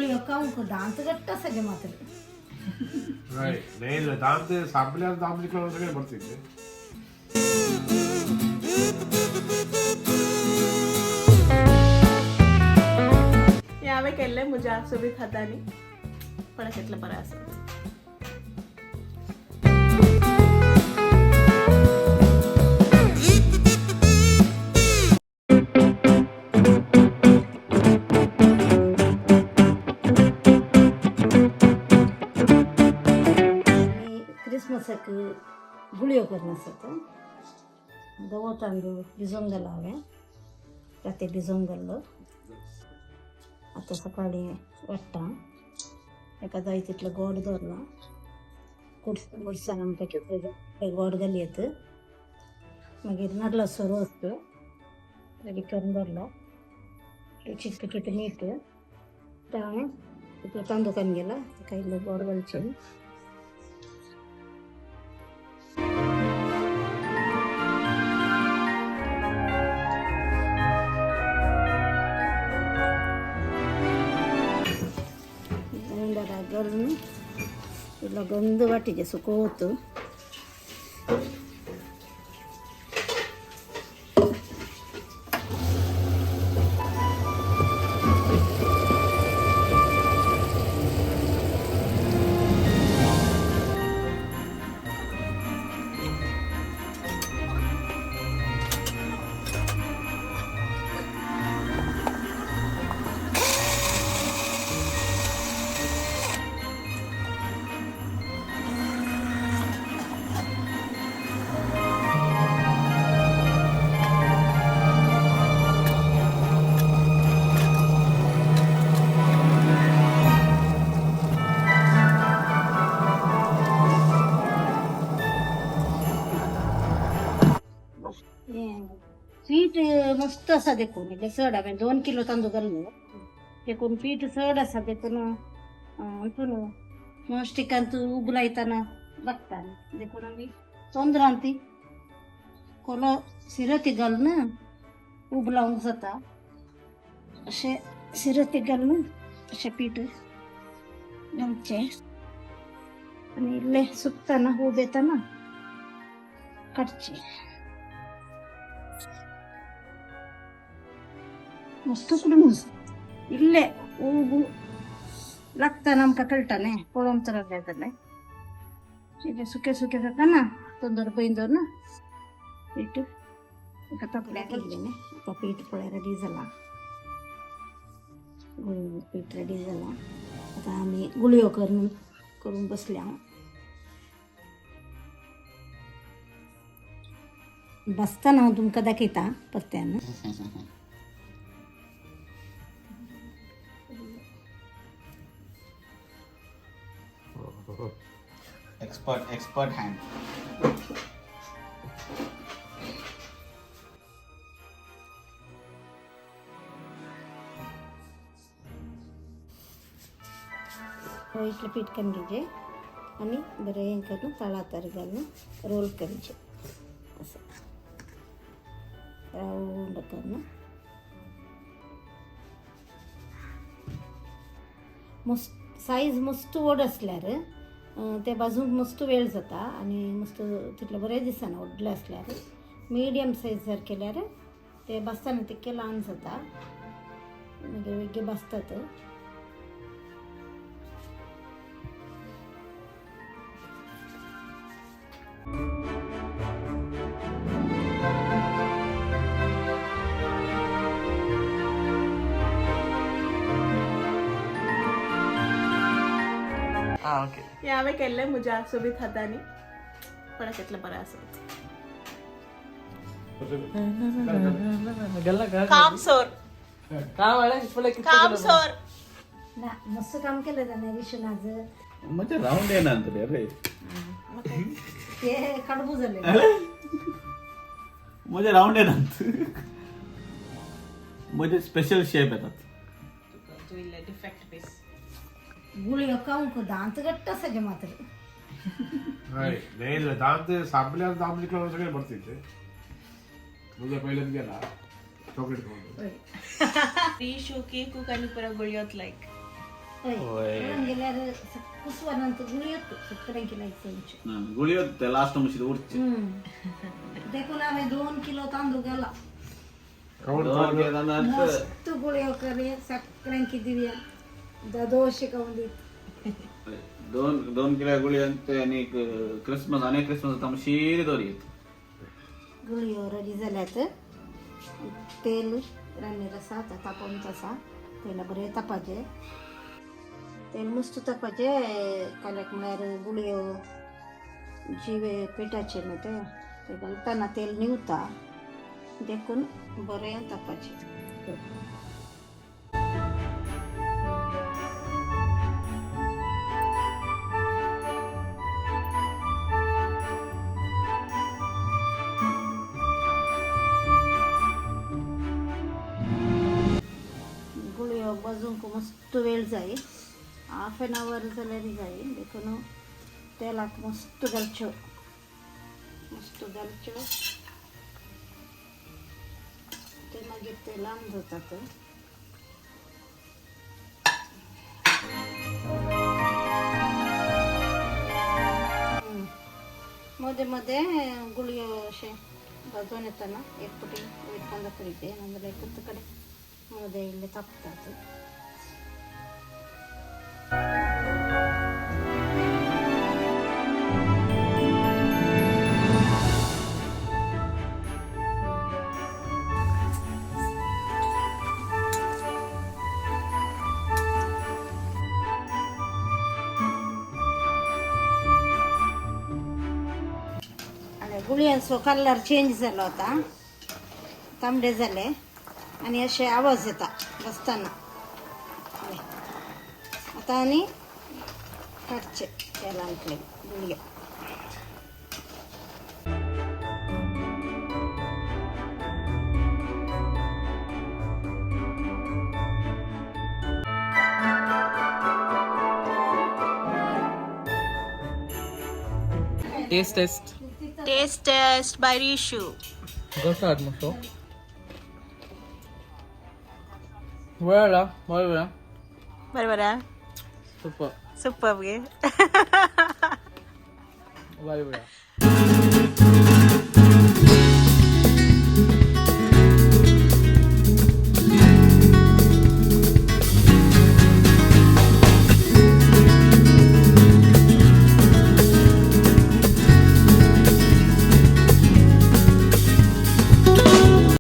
गुळी खाऊन दांत गट्ट सगळे मात्र नाही दांत सापल्या दांत सगळे ಬರ್ತಿದ್ದೆ यावे केले मुजा सोबत हाताने पडक्यातलं बरं असं क्रिसमसाक गुळयो करण्यासाठी गवत तांदूळ भिजवून घाला हवे रात्री भिजवून घाललं आता सकाळी वाटता एका जाय तितलं गोड दवरला कुडसांग गोड घालयत मागीर नाल्ला सोरो असतो रेडी करून दवरला चिटक चिट मीठ त्या तांदूळ कान गेला काही गोड घालचे ఇలా గొంతు పట్టి చేసుకోవద్దు पीठ मस्त असा देखून चड हांवें 2 किलो तांदूळ घालून देखून पीठ चड आसा देखून हितून नॉनस्टिकांत उबलायतना लागता देखून आमी तोंदरान ती कोलो सिरती घालून उबलावंक जाता अशें सिरती घालून अशें पीठ घालचें आनी इल्लें सुकतना उब येतना काडचें मस्त करून इल्ले ऊब लागतना आमकां कळटा न्ही पळोवंक तर जातलें इल्लें सुकें सुकें जाता ना तोंदर पयन दवरना पीठ एका तपल्याक घातलें न्ही आतां पीठ पळय रेडी जालां पीठ रेडी जालां आतां आमी गुळयो करून बसल्या बसतना हांव तुमकां दाखयता परत्यान expert hand. इतलं पीठ करून घ्यायचे आणि बरं हे करून तळातर घालून रोल करायचे असं राऊंड करून मस्त साईज मस्त व्हड असल्यार ते बाजूक मस्त वेळ जाता आणि मस्त तितलें बरें दिसना व्हडलें असल्यार मिडियम सायज जर केल्यार ते बसतना तितकें ल्हान जाता मागीर वेगळे बसतात यावे केले मुजा सोबत हाताने पडक्यातलं बरं असं काम सोर काम सोर ना मस्त काम केलं त्याने विशून आज म्हणजे राऊंड येणार तरी अरे ते कडबू झाले म्हणजे राऊंड येणार म्हणजे स्पेशल शेप येतात डिफेक्ट पीस गुळी खाऊन दांत गट्ट सगळे मात्र नाही दांत सापल्या दांत सगळे ಬರ್ತಿದ್ದೆ मुझे पहिले गेला चॉकलेट खाऊन ती शो केक आणि परत गुळयोत लाईक गेल्यार कुसवानंतर गुळी येतो सत्तरांकी लायचं गुळी होते लास्ट मुशीद उरची देखून आम्ही 2 किलो तांदूळ गेला कवड मस्त गुळी करे सत्तरांकी दिव्या दोषे काऊन देत दोन किलो गुळी आणि क्रिसमस आणि क्रिसमस तमशीर दोरी येत गुळी रेडी जाल्यात तेल रान्नी रसा तापोवन तसा तेला बरें तापाचें तेल मस्त तापाचें काल्याक म्हळ्यार गुळयो जिवे पिठाचे न्हू ते घालतना तेल निवता देखून बरें तापाचें गुळयो भाजूंक मस्त वेळ जाय हाफ एन आवर जाल्यार जाय देखून तेलाक मस्त घालच्यो ते मागीर तेलान जातात मध्ये मध्ये गुळयो अशें भाजून येतना एक पटी वयर कांदा करीते नाजाल्यार एकूच कडेन मध्ये इल्ले तापतात गुळयांचो कलर चेंज जालो आता तांबडे जाले आणि असे आवाज येता बसताना आता आणि काडचे तेलांतले गुळयो Taste test by Rishu. Gostar mucho. Voilà, voilà. Barbara. Super. Super, okay? Voilà.